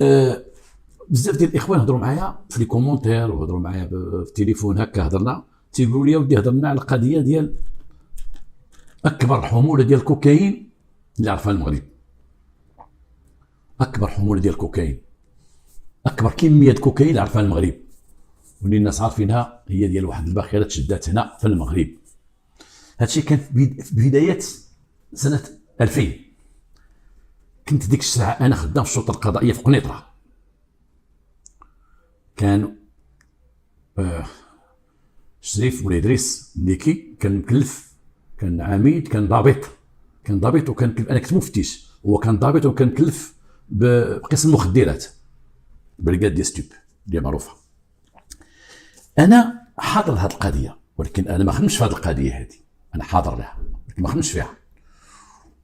آه، بزاف ديال الاخوان هضروا معايا في لي كومونتير وهضروا معايا في التليفون، هكا هضرنا تيقولوا لي ودي هضرنا على القضيه ديال اكبر حموله ديال الكوكايين اللي عرفها المغرب. اكبر حموله ديال الكوكايين، اكبر كميه كوكايين اللي عرفها المغرب، واللي الناس عارفينها هي ديال واحد الباخره تشدات هنا في المغرب. هادشي كان في بدايه سنه 2000. كنت ديك الساعه انا خدام في الشرطه القضائيه في قنيطره. كان شريف ولا ادريس مليكي كان مكلف، كان عميد، كان ضابط وكان انا كنت مفتش، هو كان ضابط وكان مكلف بقسم المخدرات، بريغاد دي ستوب اللي معروفه. انا حاضر هذه القضيه، ولكن انا ما خدمتش في هذه القضيه هذه، انا حاضر لها ولكن ما خدمتش فيها،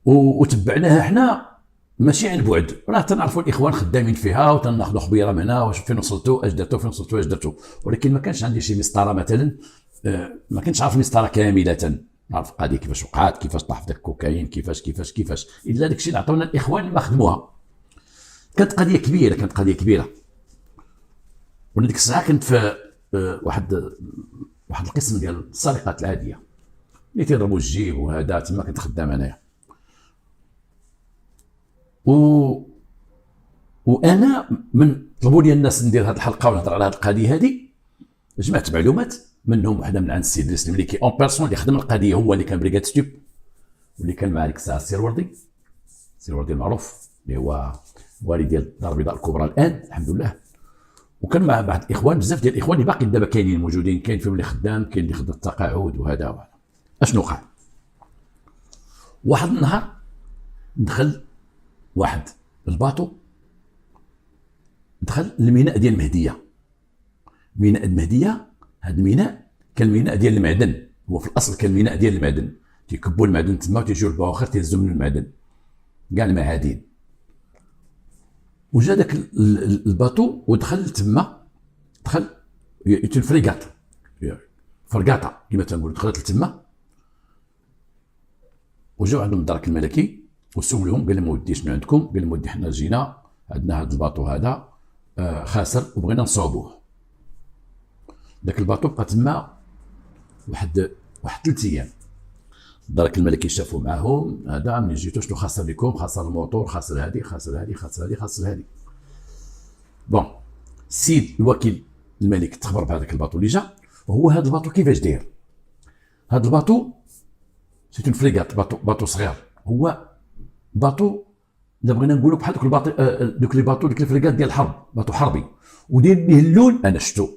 وتبعناها حنا ماشي عن بعد، راه تنعرفوا الاخوان خدامين فيها وتناخذوا خبيره من هنا واش فين وصلتوا، اش درتوا، فين وصلتوا، اش درتوا، ولكن ما كانش عندي شي مسطره مثلا، ما كنتش عارف مسطره كامله، نعرف القضيه كيفاش وقعت، كيفاش طاح في داك الكوكايين، كيفاش الا داك الشيء اللي عطونا الاخوان ما خدموها. كانت قضيه كبيره، وانا ديك الساعه كنت في واحد القسم ديال السرقات العاديه اللي تيضربوا الجيب وهذا، تما كنت خدام انايا. وانا من طلبوا لي الناس ندير هذه الحلقه ونهضر على هذه القضيه هذه، جمعت معلومات منهم وحده من عند السي ادريس المليكي اون بيرسون اللي خدم القضيه، هو اللي كان بريغاد ستوب، واللي كان مع ديك الساعه السي الوردي المعروف اللي هو والي ديال الدار البيضاء الكبرى الان الحمد لله. وكان مع بعض الاخوان، بزاف ديال الاخوان اللي باقي دابا كاينين موجودين، كاين فيهم اللي خدام، كاين اللي خدام التقاعد وهذا. اشنو وقع؟ واحد النهار دخل واحد الباطو، دخل الميناء ديال المهديه. ميناء المهديه، هذا الميناء كان الميناء ديال المعدن، هو في الاصل كان الميناء ديال المعدن، تيكبوا المعدن تما وتيجيو البواخر تيهزوا من المعدن كاع المعادن. وجا داك الباطو ودخل تما، دخل فرقاطه كما تنقولوا، دخلت لتما وجاو عندهم الدرك الملكي وسولهم، قال لهم ودي شنو عندكم؟ قال لهم ودي حنا جينا عندنا هذا الباطو هذا خاسر وبغينا نصوبوه. داك الباطو بقى تما واحد 3 ايام. الدرك الملكي شافوا معاهم هذا، ملي جيتو شنو خاسر لكم؟ خاسر الموتور، خاسر هذه. بون، السيد الوكيل الملك تخبر بهذاك الباطو اللي جا، وهو هذا الباطو كيفاش داير؟ هذا الباطو سيت اون فريغات، باطو صغير، هو باطو الا بغينا نقولوا بحال دوك الباطو، دوك لي باطو ديك الفريغات ديال الحرب، باطو حربي، ودير ليه اللون، انا شفتو،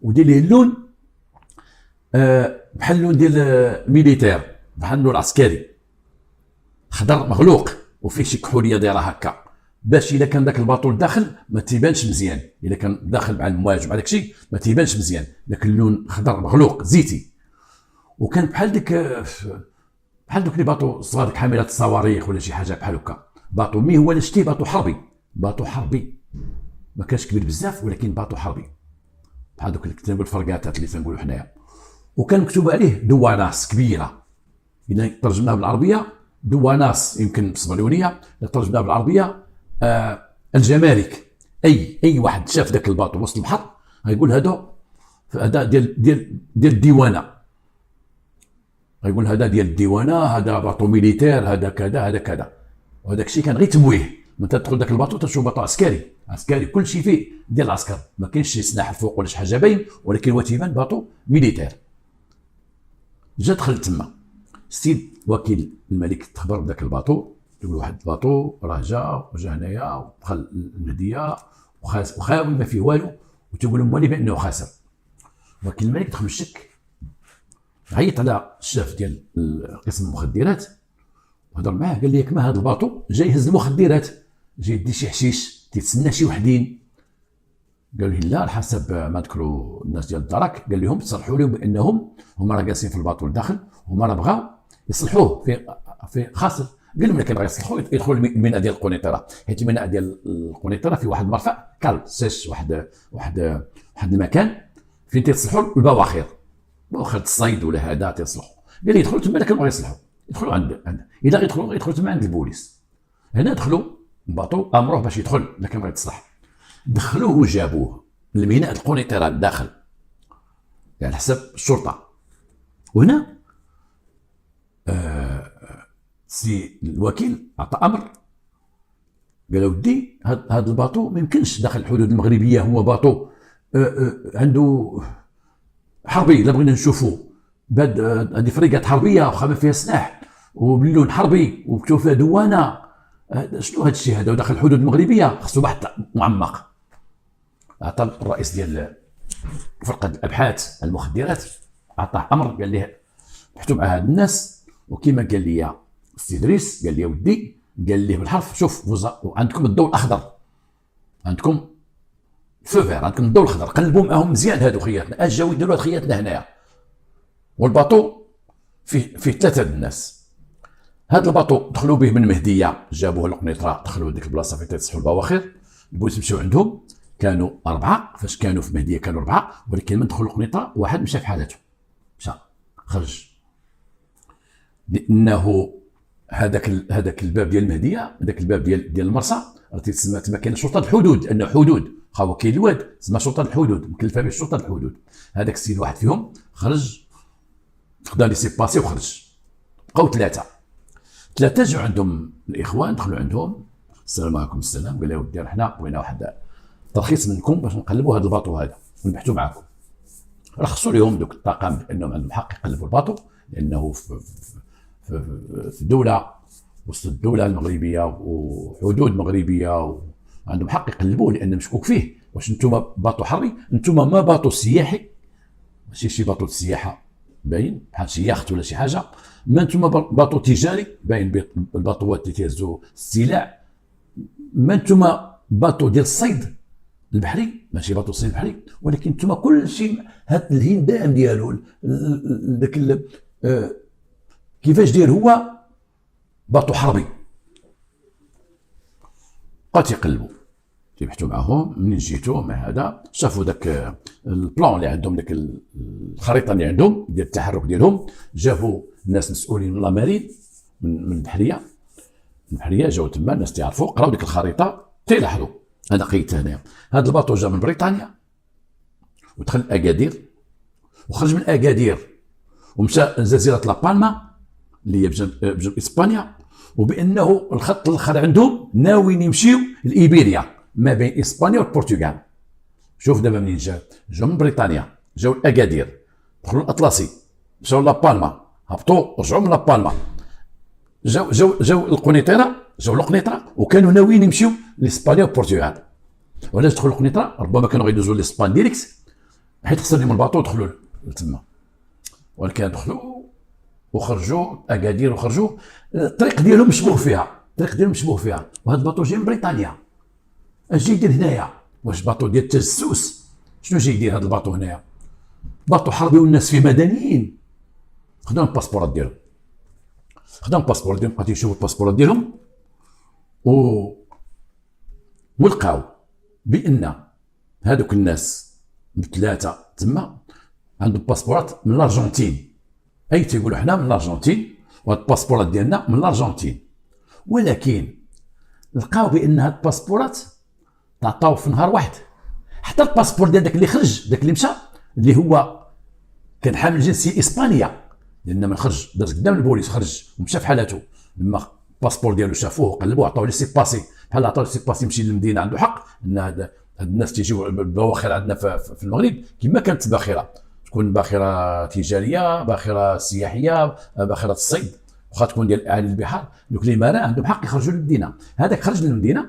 ودير ليه اللون بحال اللون ديال ميليتير، بحال اللون العسكري، خضر مغلوق وفيه شي كحوليه دايره هكا، باش الا كان داك الباطو لداخل ما تيبانش مزيان، الا كان داخل مع المواج مع داكشي ما تيبانش مزيان، داك اللون خضر مغلوق زيتي. وكان بحال دوك لي باطو صغار، ديك حاملات الصواريخ ولا شي حاجه بحال هكا، باطو مي هو اللي شتي باطو حربي، ما كانش كبير بزاف ولكن باطو حربي، بحال دوك اللي كنقول فرقاتات اللي تنقولوا حنايا. وكان مكتوب عليه دواناس كبيره، اذا ترجمناها بالعربيه دواناس يمكن بالصبليونيه، اذا ترجمناها بالعربيه الجمارك. اي واحد شاف ذاك الباطو وسط البحر غيقول هذا ديال الديوانه، غيقول هذا ديال الديوانه، هذا باطو ميليتير، هذا كذا. وهذاك الشيء كان غير تمويه، من تدخل ذاك الباطو تشوف باطو عسكري كل شيء فيه ديال العسكر، ما كاينش شي سلاح فوق ولا شي حاجه باين، ولكن هو تيبان باطو ميليتير. جا دخل تما السيد وكيل الملك تخبر بذاك الباطو، تقول واحد الباطو راه جا هنايا ودخل المهديه وخاوي ما فيه والو، وتقول لهم ولي بانه خاسر. وكيل الملك دخل الشك، عيط على الشاف ديال قسم المخدرات وهضر معاه، قال لي ياك ما هذا الباطو جاي يهز المخدرات، جاي يدي شي حشيش، تيتسنى شي وحدين. قالوا له لا، على حسب ما ذكروا الناس ديال الدرك، قال لهم تصرحوا لهم بانهم هما راه جالسين في الباطو لداخل، هما راه بغاو يصلحوه في خاسر. قال لهم كان بغا يصلحوا يدخلوا الميناء ديال القنيطره، حيت الميناء ديال القنيطره في واحد المرفأ كال سيش، واحد المكان فين تيصلحوا البواخر، بواخر الصيد ولا هذا تيصلحوا. قال لي يدخلوا تما، كانوا بغا يصلحوا يدخلوا عند الا غيدخلوا تما عند البوليس. هنا دخلوا الباطو امروه باش يدخل الا كان بغا يتصلح، دخلوه وجابوه الميناء القنيطره الداخل على حسب الشرطه. وهنا سي الوكيل عطى امر، قال ودي هذا الباطو ما يمكنش داخل الحدود المغربيه، هو باطو عنده حربي، لا بغينا نشوفوه بعد هذه فريقات حربيه واخا ما فيها سلاح وباللون حربي ومكتوب فيها دوانه، شنو هذا الشيء هذا داخل الحدود المغربيه؟ خصو بحث معمق. عطى الرئيس ديال فرقه الابحاث المخدرات عطاه امر، قال ليه بحثوا مع هاد الناس، وكما قال لي السي ادريس، قال لي ودي، قال ليه بالحرف شوف عندكم الضوء الاخضر، عندكم فوفير، عندكم الضوء الاخضر، قلبوا معاهم مزيان هادو خياتنا، اجاو يديروا هاد خياتنا هنايا. والباطو فيه 3 الناس. هاد الباطو دخلوا به من مهديه، جابوه للقنيطره، دخلوا لديك البلاصه فين تصحوا البواخر، البوليس مشاو عندهم، كانوا 4. فاش كانوا في مهديه كانوا 4، ولكن من دخلوا القنيطره واحد مشى في حالته، مشى خرج، لانه هذاك الباب ديال المهديه، هذاك الباب ديال المرسى راه تسمى تما كاين شرطه الحدود، لانه حدود خا كاين الواد تسمى شرطه الحدود، مكلفه به شرطه الحدود. هذاك السيد واحد فيهم خرج، خدا لي سي باسي وخرج، بقاو 3 جاو عندهم الاخوان، دخلوا عندهم، السلام عليكم. السلام. قال له ودي حنا بغينا واحد ترخيص منكم باش نقلبوا هذا الباطو هذا ونبحثوا معكم. رخصوا لهم دوك الطاقم بانهم عندهم حق يقلبوا الباطو، لانه في دوله وسط الدوله المغربيه وحدود مغربيه وعندهم حق يقلبوه، لان مشكوك فيه. واش انتم باطو حربي؟ انتم ما باطو سياحي، ماشي شي باطو السياحه باين بحال شي يخت ولا شي حاجه، ما انتم باطو تجاري باين الباطوات اللي تيهزوا السلاح، ما انتم باطو ديال الصيد البحري، ماشي باطو الصيد البحري، ولكن انتم كل شيء هاد الهندام ديالو داك كيفاش داير هو باطو حربي. بقاو تيقلبوا تيبحثوا معاهم، منين جيتوا مع هذا شافوا داك البلان اللي عندهم، داك الخريطه اللي عندهم ديال التحرك ديالهم، جابوا الناس مسؤولين من لامارين من البحريه، جاوا تما الناس تيعرفوا، قراو ديك الخريطه تيلاحظوا انا قيت هنايا هذا الباطو جا من بريطانيا ودخل اكادير وخرج من اكادير ومشى لجزيره لابالما اللي هي بجنب اسبانيا، وبانه الخط الاخر عندهم ناويين يمشيو لايبيريا ما بين اسبانيا والبرتغال. شوف دابا منين جاو من بريطانيا، جاو لاكادير، دخلوا الاطلسي، مشاو لابالما، هبطوا رجعوا من لابالما، جاو القنيطره، وكانوا ناويين يمشيو لاسبانيا والبرتغال. وعلاش دخلوا القنيطره؟ ربما كانوا غيدوزوا لاسبان ديريكت، حيت خسر لهم الباطو ودخلوا لتما، ولكن دخلوا وخرجوا اكادير وخرجوا، الطريق ديالهم مشبوه فيها، وهذا الباطو جاي من بريطانيا. اش جاي يدير هنايا؟ واش باطو ديال التجسس؟ شنو جاي يدير هذا الباطو هنايا؟ باطو حربي والناس فيه مدنيين. خداو الباسبورات ديالهم، بقاو تيشوفوا الباسبورات ديالهم ولقاو بان هذوك الناس ب3 تما عندهم باسبورات من الارجنتين، اي تيقولوا حنا من الارجنتين وهاد الباسبورات ديالنا من الارجنتين، ولكن لقاو بان هاد الباسبورات تعطاو في نهار واحد. حتى الباسبور ديال داك اللي خرج، داك اللي مشى، اللي هو كان حامل جنسيه اسبانيه، لان من خرج داز قدام البوليس، خرج ومشى في حالته، لما الباسبور ديالو شافوه وقلبوه عطاوه لي سي باسي، بحال عطاو لي سي باسي يمشي للمدينه، عنده حق ان هاد الناس تيجيو البواخر عندنا في المغرب كما كانت باخره، تكون باخره تجاريه، باخره سياحيه، باخره الصيد، واخا تكون ديال اعالي البحار، دوك لي مارا عندهم حق يخرجوا للمدينه. هذاك خرج للمدينه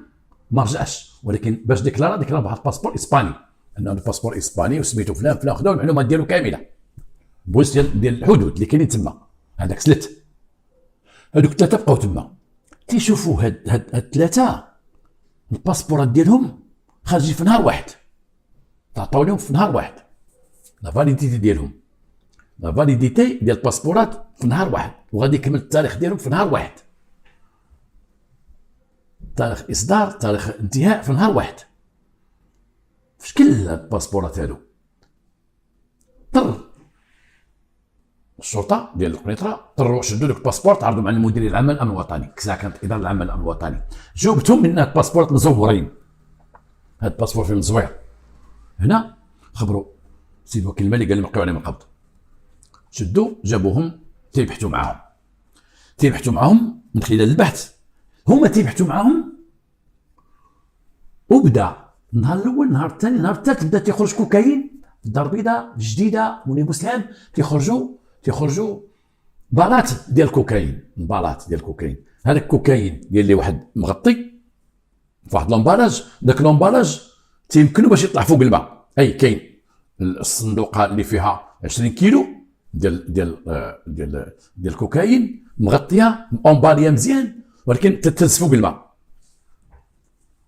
ما رجعش، ولكن باش ديكلارا بواحد الباسبور اسباني، انه عنده باسبور اسباني وسميتو فلان، خداو المعلومات ديالو كامله، بوليس ديال الحدود اللي كاينين تما، هذاك سلت. هذوك 3 بقاو تما تيشوفوا هاد 3 الباسبورات ديالهم خارجين في نهار واحد، تعطاو لهم في نهار واحد لا فاليديتي ديالهم، لا فاليديتي ديال الباسبورات في نهار واحد، وغادي يكمل التاريخ ديالهم في نهار واحد، تاريخ اصدار تاريخ انتهاء في نهار واحد. في شكل الباسبورات هادو طر الشرطه ديال القنيطره، طروا شدوا دوك الباسبور، تعرضوا مع المدير العام الامن الوطني، كسا كانت الاداره العامه للامن الوطني، جاوبتهم من الباسبورات مزورين، هذا الباسبور فيه مزوير. هنا خبروا سيد وكيل الملك قال لهم وقعوا عليهم القبض. شدوا جابوهم تيبحثوا معاهم من خلال البحث. هما تيبحثوا معاهم، وبدا النهار الاول، النهار الثاني، النهار الثالث بدا تيخرج كوكايين في الدار البيضاء الجديده مولي بوسلام. تيخرجوا بالات ديال الكوكايين، هذاك الكوكايين ديال اللي واحد مغطي في واحد لومبالاج. داك لومبالاج تيمكنوا باش يطلع فوق الماء. اي كاين الصندوقه اللي فيها 20 كيلو ديال الكوكايين مغطيه امباليه مزيان، ولكن تتهز فوق الماء.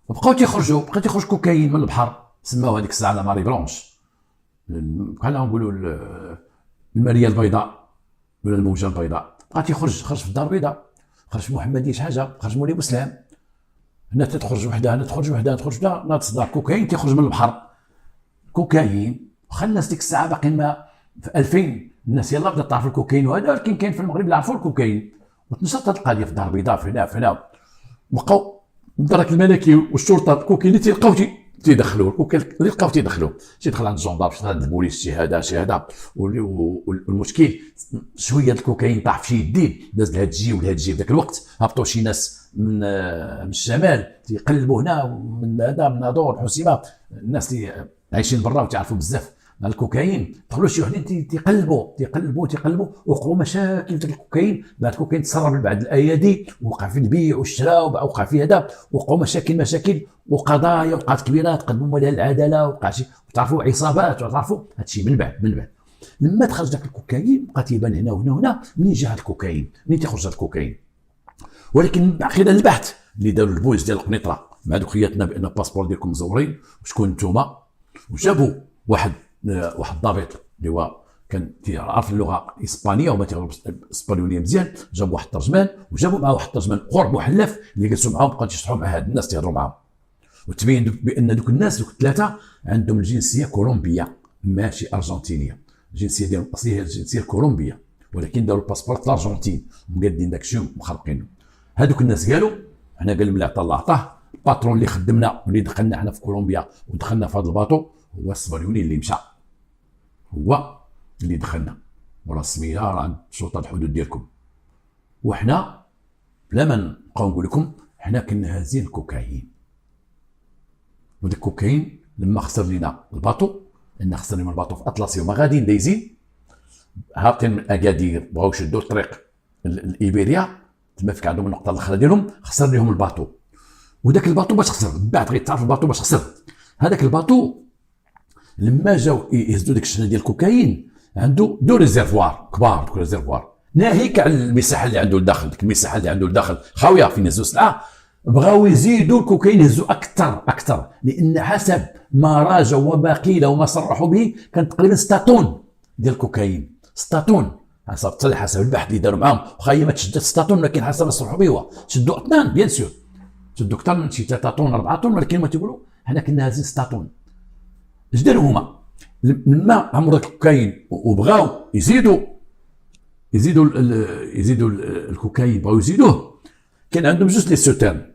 وبقاو تيخرج كوكايين من البحر، سماوها هذيك الساعه لا ماري برونش، بحال نقولوا الماريه البيضاء ولا الموجه البيضاء. بقى تيخرج في الدار البيضاء، خرج في محمديه شي حاجه، خرج مولي بوسلام، هنا تخرج وحده، هنا تخرج وحده، تصدر كوكايين تيخرج من البحر. كوكايين واخا الناس ديك الساعه باقيين ما في 2000 الناس يلاه بدات تعرف الكوكايين وهذا، ولكن كاين في المغرب اللي عرفوا الكوكاين. وتنشط هذه القضيه في الدار البيضاء في هنا بقاو الدرك الملكي والشرطه الكوكايين اللي تيلقاو تيدخلوه، الكوكايين اللي لقاو تيدخلوه، تيدخل عند الجندار، تيدخل عند البوليس، شي هذا. والمشكل شويه الكوكايين طاح في شي يدين، داز لهاد الجي ولهاد الجي. في ذاك الوقت هبطوا شي ناس من الشمال تيقلبوا هنا، من هذا من ناظور الحسيمه، الناس اللي عايشين برا وتعرفوا بزاف على الكوكايين. دخلوا شي وحدين تيقلبوا وقعوا مشاكل في الكوكايين. بعد الكوكايين تسرب لبعض الايادي، وقع في البيع والشراء، وقع في هذا، وقعوا مشاكل وقضايا وقعات كبيره تقدموا لها العداله، وقع شي تعرفوا عصابات، وتعرفوا هادشي من بعد لما تخرج داك الكوكايين بقى تيبان هنا وهنا منين جا هاد الكوكايين، منين تيخرج هاد الكوكايين. ولكن خلال البحث اللي داروا البوليس ديال القنيطره مع دوك خياتنا بان الباسبور ديالكم مزورين وشكون نتوما، وجابوا واحد الضابط اللي هو كان تيعرف اللغه الاسبانيه وما تيعرف الاسبانيوليه مزيان، جابوا واحد الترجمان، وجابوا معاه واحد الترجمان اخر محلف اللي جلسوا معاهم، بقاو تيشرحوا مع هاد الناس تيهضروا معاهم. وتبين بان دوك الناس دوك الثلاثه عندهم الجنسيه كولومبيه ماشي ارجنتينيه. الجنسيه ديالهم الاصليه هي الجنسيه الكولومبيه، ولكن داروا الباسبور في الارجنتين ومقادين داك الشيء ومخرقينه. هذوك الناس قالوا حنا قال اللي عطى الله عطاه. الباترون اللي خدمنا واللي دخلنا حنا في كولومبيا ودخلنا في هذا الباطو هو الصبريوني اللي مشى، هو اللي دخلنا، وراه السميه راه عند شرطه الحدود ديالكم. وحنا بلا ما نبقاو نقول لكم حنا كنا هازين الكوكايين، وداك الكوكايين لما خسر لنا الباطو، لان خسر لنا الباطو في اطلسي وما غاديين دايزين هابطين من اكادير، بغاو يشدوا الطريق الايبيريا تما فيك عندهم النقطه الاخرى ديالهم، خسر لهم الباطو. وداك الباطو باش خسر بعد غيتعرف الباطو باش خسر. هذاك الباطو لما جاو يهزوا ديك الشحنه ديال الكوكايين عنده دو ريزيرفوار كبار، دوك ريزيرفوار ناهيك على المساحه اللي عنده لداخل، ديك المساحه اللي عنده لداخل خاويه فين يهزوا السلعه. بغاو يزيدوا الكوكايين يهزوا اكثر لان حسب ما راجعوا وما قيل وما صرحوا به كان تقريبا 6 طن ديال الكوكايين، 6 طن حسب البحث اللي داروا معاهم. واخا هي ما تشدت 6 طن، ولكن حسب ما صرحوا به هو شدوا اطنان بيان سور، شدوا اكثر من شي 3 طن 4 طن، ولكن ما تيقولوا حنا كنا هازين 6 طن. اش داروا هما لما عمروا الكوكايين وبغاو يزيدوا الكوكايين، بغاو يزيدوه، كان عندهم جوج لي سوتيرن،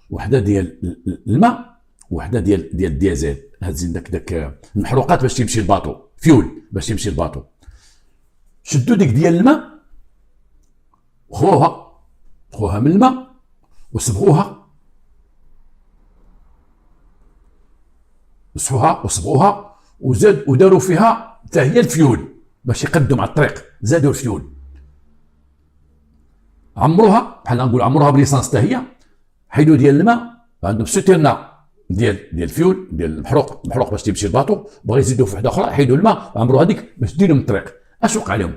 وحده ديال الماء وحده ديال الديازل، هازين داك المحروقات باش تمشي الباطو، فيول باش يمشي الباطو. شدوا ديك ديال الماء خوها من الماء وصبغوها وصبغوها وداروا فيها حتى هي الفيول باش يقدوا مع الطريق، زادوا الفيول، عمروها بحال نقول عمروها بليسانس حتى هي، حيدوا ديال الماء، عندهم سوتيرنا ديال الفيول ديال المحروق باش تمشي الباطو، بغا يزيدوا في وحده اخرى، حيدوا الماء وعمروا هذيك باش ديروا من الطريق. اش وقع لهم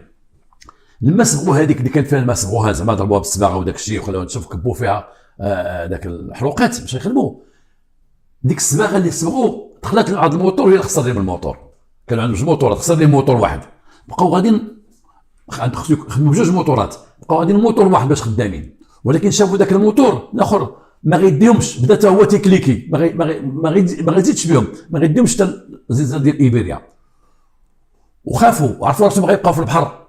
لما صبغوا هذيك اللي كان فيها الماء، صبغوها زعما ضربوها بالصباغه وداك الشيء وخلاوها تشوف كبوا فيها داك المحروقات باش يخدموا. ديك الصباغه اللي صبغوا دخلت لعند الموتور، هي اللي خسر لهم الموتور. كانوا عندهم جوج موتورات، خسر لهم موتور واحد، بقاو غاديين خدموا بجوج موتورات، بقاو غاديين موتور واحد باش خدامين، ولكن شافوا داك الموتور الاخر ما غيديهمش، بدا حتى هو تيكليكي، ما غيزيدش بهم، ما غيديهمش حتى الزلزال ديال ايبيريا، وخافوا وعرفوا راسهم غيبقاو في البحر،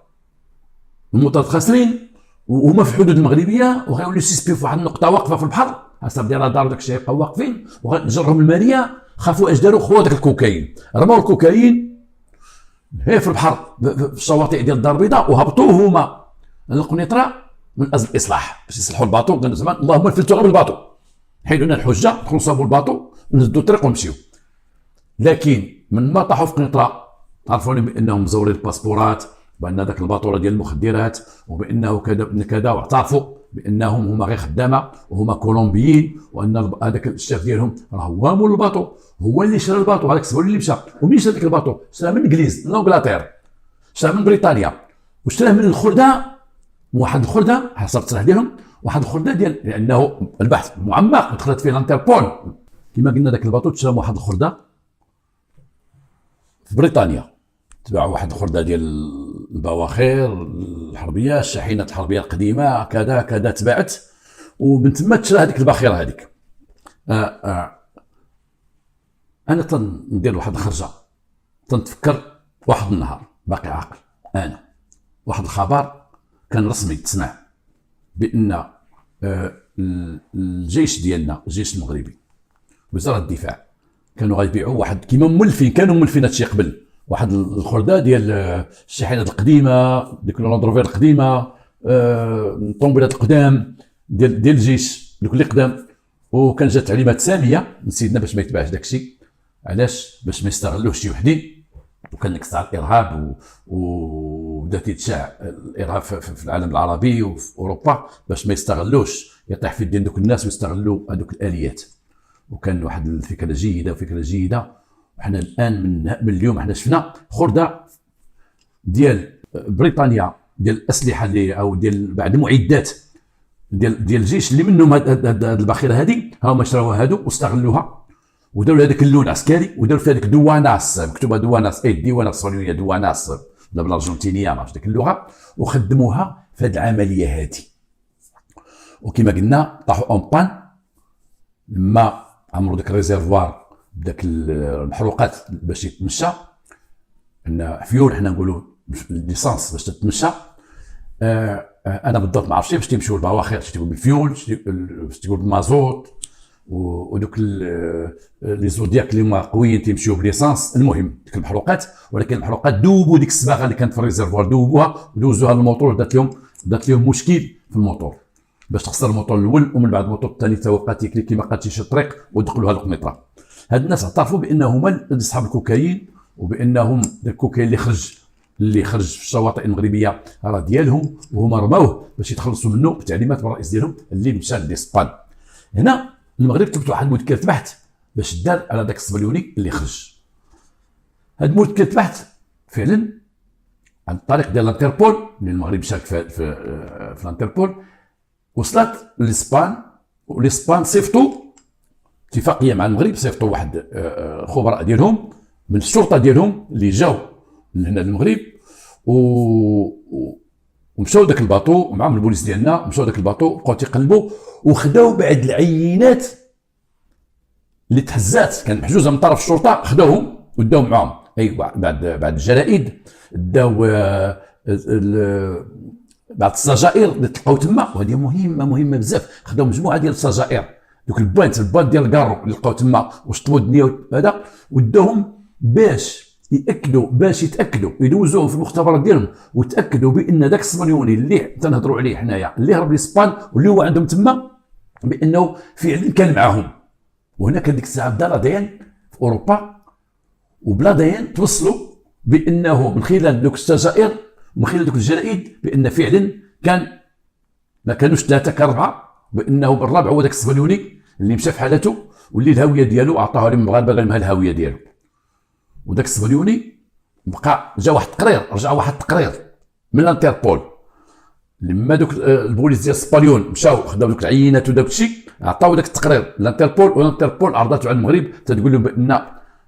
الموتورات خاسرين وهما في الحدود المغربيه، وغيوليو سيسبيو في واحد النقطه واقفه في البحر، حسب ديال رادار وداك الشيء يبقاو واقفين، وغنجرهم الماليه خافوا اش داروا، خذوا داك الكوكايين، رماو الكوكايين هي في البحر في الشواطئ ديال الدار البيضاء، وهبطوا هما القنيطره من اجل الاصلاح باش يصلحوا الباطو. كانوا زعما اللهم فلتوا بالباطو، حيدوا لنا الحجه، دخلوا صابوا الباطو نسدوا الطريق ونمشيو. لكن من ما طاحوا في قنيطره عرفوني بانهم مزورين الباسبورات، بان ذاك الباطوره ديال المخدرات، وبانه كذا كذا، واعترفوا بانهم هما غير خدامه وهما كولومبيين، وان هذاك الشيف ديالهم راه هو مول الباطو، هو اللي شرى الباطو، هذاك السبب اللي مشى. ومين شرى ديك الباطو؟ شراه من الانجليز، من انجلترا، شراه من بريطانيا، وشراه من الخرده، واحد الخرده حسب التصريح ديالهم، واحد الخرده ديال، لانه البحث معمق دخلت فيه الانتربول كما قلنا. ذاك الباطو تشرى واحد الخرده في بريطانيا، تباع واحد الخرده ديال البواخر الحربيه، الشاحنات الحربيه القديمه كذا كذا تباعت، ومن تما تشرى هذيك الباخره هذيك. انا تندير واحد الخرجه، تنتفكر واحد النهار باقي عاقل انا، واحد الخبر كان رسمي تسمع بان الجيش ديالنا، الجيش المغربي، وزاره الدفاع، كانوا غيبيعوا واحد كيما مولفين، كانوا مولفين هادشي قبل، واحد الخرده ديال الشاحنات القديمه، ديك اللاندروفير القديمه، الطوموبيلات القدام ديال الجيش دوك اللي قدام. وكان جات تعليمات ساميه من سيدنا باش ما يتباعش داكشي. علاش؟ باش ما يستغلوش شي وحدين، وكان ديك الساعه الارهاب وبدا تيتشاع الارهاب في العالم العربي وفي اوروبا، باش ما يستغلوش يطيح في الدين دوك الناس ويستغلوا هذوك الاليات. وكان واحد الفكره جيده وفكره جيده. وحنا الان من اليوم حنا شفنا خرده ديال بريطانيا ديال الاسلحه اللي او ديال بعض المعدات ديال الجيش اللي منهم هاد الباخره هذه، ها هما شراوها هادو واستغلوها، وداروا هذاك اللون عسكري، وداروا في هذيك دواناس، مكتوبه دواناس، ديواناس الصهيونيه، دواناس بالارجنتينيه، ما عرفتش ديك اللغه، وخدموها في هذه العمليه هذه. وكما قلنا طاحوا اون بان لما عمروا داك الريزيرفوار بداك المحروقات باش يتمشى، عندنا فيول حنا نقولوا ليسانس باش تتمشى. انا بالضبط ما عرفتش باش تيمشيو البواخر، باش تيقول بالفيول، باش تيقول بالمازوت، ودوك لي زودياك اللي هما قويين تيمشيو بليسانس. المهم ديك المحروقات، ولكن المحروقات دوبوا ديك الصباغه اللي كانت في الريزيرفوار، دوبوها ودوزوها للموتور، دات لهم مشكل في الموتور باش تخسر الموتور الاول، ومن بعد الموتور الثاني تا وقع تيكليكي ما بقاتش الطريق ودخلوها للقنيطره. هاد الناس اعترفوا بانهم هما اصحاب الكوكايين، وبانهم الكوكايين اللي خرج في الشواطئ المغربيه راه ديالهم، وهما رماوه باش يتخلصوا منه بتعليمات من الرئيس ديالهم اللي مشى لاسبان. هنا المغرب كتبت واحد مذكره بحث باش دار على داك الصبليوني اللي خرج. هاد مذكره بحث فعلا عن الطريق ديال الانتربول، اللي المغرب شارك في الانتربول، وصلت لاسبان، والاسبان صيفطوا اتفاقيه مع المغرب، صيفطوا واحد خبراء ديالهم من الشرطه ديالهم اللي جاو لهنا للمغرب، ومشاو داك الباطو معهم البوليس ديالنا، مشاو داك الباطو بقاو تيقلبوا، وخداو بعض العينات اللي تهزات كان محجوزه من طرف الشرطه، خداوهم وداوهم معاهم. ايوا بعد الجرائد داو بعض السجائر اللي تلقاو تما، وهذه مهمه بزاف. خداو مجموعه ديال السجائر، دوك البوانت ديال الكارو اللي لقاو تما وشطبوا الدنيا هذا، وداوهم باش يتاكدوا يدوزوهم في المختبرات ديالهم، وتاكدوا بان داك الصبليوني اللي تنهضروا عليه حنايا اللي هرب لاسبان واللي هو عندهم تما، بانه فعلا كان معاهم. وهنا كان ديك الساعه بدا رضيان في اوروبا، وبلا ضيان توصلوا بانه من خلال دوك السجائر ومن خلال دوك الجرائد بان فعلا كان ما كانوش ثلاثه كاربعه، بانه بالرابع هو داك الصبليوني اللي مشى في حالته، واللي الهويه ديالو عطاها للمغاربه غير الهويه ديالو. وداك الصبليوني بقى رجع واحد التقرير من الانتربول، لما دوك البوليس ديال الصبليون مشاو خداو دوك العينات وداك الشيء، عطاو داك التقرير للانتربول، والانتربول عرضته على المغرب تتقول لهم بان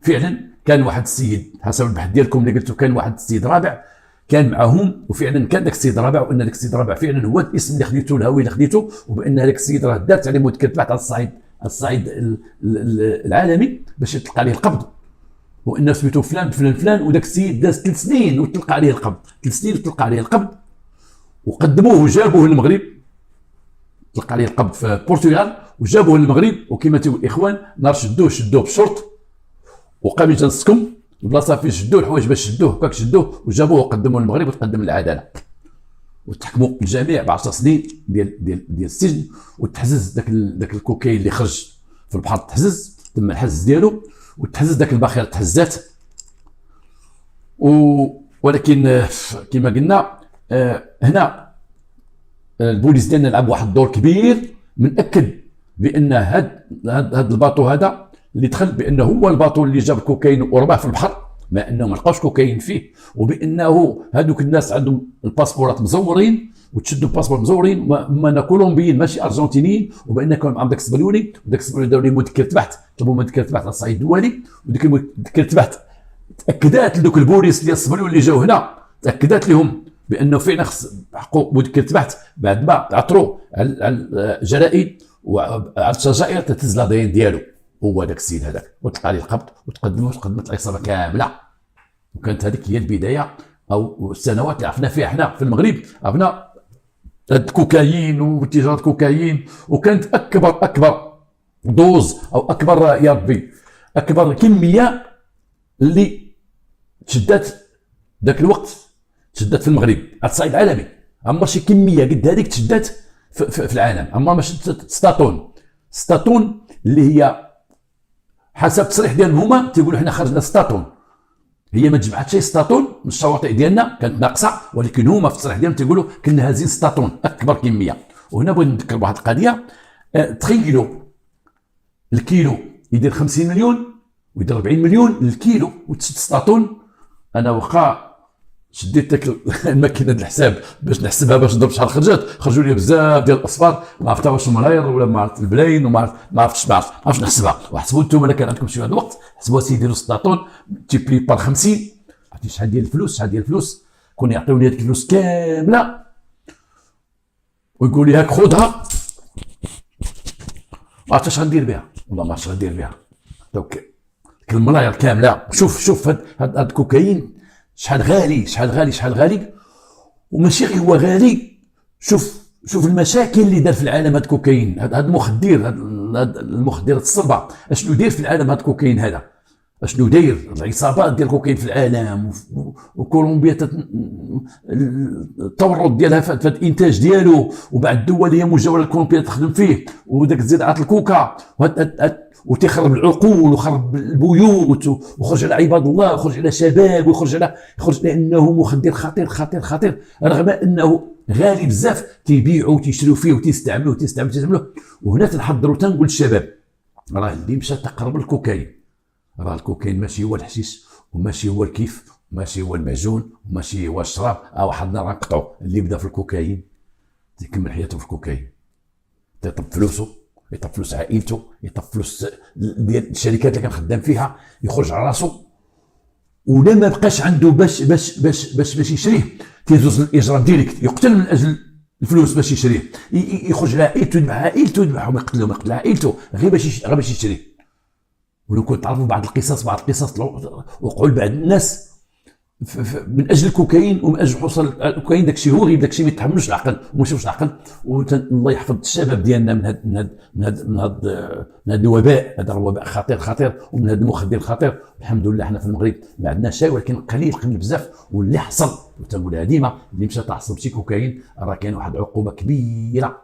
فعلا كان واحد السيد حسب البحث ديالكم اللي قلتوا، كان واحد السيد رابع كان معهم، وفعلا كان داك السيد رابع، وان داك السيد رابع فعلا هو الاسم اللي خديته، الهويه اللي خديته، وبان هذاك السيد راه دارت عليه مذكره بحث على الصعيد العالمي باش يطلق عليه القبض، وان سميتو فلان، وداك السيد داز 3 سنين وطلق عليه القبض، 3 سنين وطلق عليه القبض، وقدموه وجابوه للمغرب تلقى عليه القبض في البرتغال وجابوه للمغرب، وكما تيقول الاخوان نهار شدوه بالشرط وقام يتنسكم البلاصه فين شدوه الحوايج باش شدوه هكاك شدوه وجابوه وقدموه للمغرب وتقدم للعداله، وتحكموا الجميع ب 10 سنين ديال السجن، وتحزز داك الكوكايين اللي خرج في البحر، تحزز تم الحز ديالو، وتحزز داك الباخره تحزات. ولكن كما قلنا هنا البوليس ديالنا لعب واحد الدور كبير من اكد بان هاد الباطو هذا اللي دخل بانه هو الباطو اللي جاب الكوكايين ورماه في البحر، مع انه ما لقاوش كوكايين فيه، وبانه هذوك الناس عندهم الباسبورات مزورين وتشدوا الباسبور مزورين ما كولومبيين ماشي ارجنتينيين، وبان كانوا معهم داك السبليوني، وداك السبليوني داروا ليه مذكره بحث، طلبوا مذكره بحث على الصعيد الدولي، وديك مذكره بحث تاكدات لدوك البوليس ديال السبليون اللي جاو هنا، تاكدات لهم بانه فعلا خص حقوا مذكره بحث بعد ما عثروا على الجرائم وعلى الشجائر تهز الادين ديالو، هو داك السيد هذاك، وتلقى عليه القبض وتقدمت العصابه كامله. وكانت هذيك هي البدايه او السنوات اللي عرفنا فيها احنا في المغرب، عرفنا الكوكايين وتجاره الكوكايين، وكانت اكبر دوز او اكبر يا ربي اكبر كميه اللي تشدات ذاك الوقت، تشدات في المغرب على الصعيد العالمي، عمر شي كميه قد هذيك تشدات في العالم، عمر ما شدت 6 طن اللي هي حسب التصريح ديالهم هما تيقولوا حنا خرجنا 6 طن، هي ما تجمعت شي 6 طن من الشواطئ ديالنا كانت ناقصه، ولكن هما في التصريح ديالهم تيقولوا كنا هازين 6 طن اكبر كميه. وهنا بغيت نذكر بواحد القضيه، تخيلوا الكيلو يدير 50 مليون ويدير 40 مليون للكيلو وتشد 6 طن. انا واخا شديت داك الماكينه ديال الحساب باش نحسبها باش نضرب شحال خرجوا لي بزاف ديال الاصفار، ما عرفت واش الملاير ولا ما عرفت البلاين وما عرفتش نحسبها. وحسبوا انتم الا كان عندكم شي الوقت حسبوها سيديروا 6 طن تيبلي بار 50، عرفتي شحال ديال الفلوس كون يعطيوني هذيك الفلوس كامله ويقول لي هاك خذها، ما عرفتش غندير بها، والله ما عرفتش غندير بها. دونك الملاير كامله. شوف هاد الكوكايين شحال غالي وماشي غير هو غالي، شوف المشاكل اللي دار في العالم هاد الكوكايين، هاد المخدرات الصلبه، اشنو داير في العالم هاد الكوكايين هذا، اشنو داير العصابات ديال الكوكايين في العالم، وكولومبيا التورط ديالها في الانتاج ديالو، وبعد الدول اللي هي مجاوره لكولومبيا تخدم فيه، وداك زراعه الكوكا وتخرب العقول وخرب البيوت وخرج على عباد الله وخرج على شباب وخرج لانه مخدر خطير رغم انه غالي بزاف، تيبيعوا وتيشريوا فيه وتستعملوه. وهنا تنحضروا تنقول للشباب راه اللي مشى تقرب الكوكايين، راه الكوكايين ماشي هو الحشيش وماشي هو الكيف وماشي هو المعجون وماشي هو الشراب، واحد راه نقطعوا اللي بدا في الكوكايين تيكمل حياته في الكوكايين، تيطب فلوسه، يطب فلوس عائلته، يطب فلوس ديال الشركات اللي كان خدام فيها، يخرج على راسو، ولا ما بقاش عنده باش يشريه تيزوز الاجرام ديريكت، يقتل من اجل الفلوس باش يشريه، يخرج لعائلته يذبحهم يقتل عائلته غير باش يشريه. ولو كنت تعرفوا بعض القصص وقعوا لبعض الناس من اجل الكوكايين ومن اجل حصول الكوكايين، داكشي هو غير داكشي ما يتحملوش العقل وما يشوفش العقل. الله يحفظ الشباب ديالنا من هذا الوباء، هذا الوباء خطير ومن هذا المخدر الخطير. الحمد لله حنا في المغرب ما عندناش شيء، ولكن قليل بزاف، واللي حصل وتنقولها ديما اللي مشى تحصل بشي كوكايين راه كاين واحد عقوبه كبيره،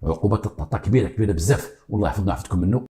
عقوبه الطاطا كبيره بزاف، والله يحفظنا ويحفظكم منه.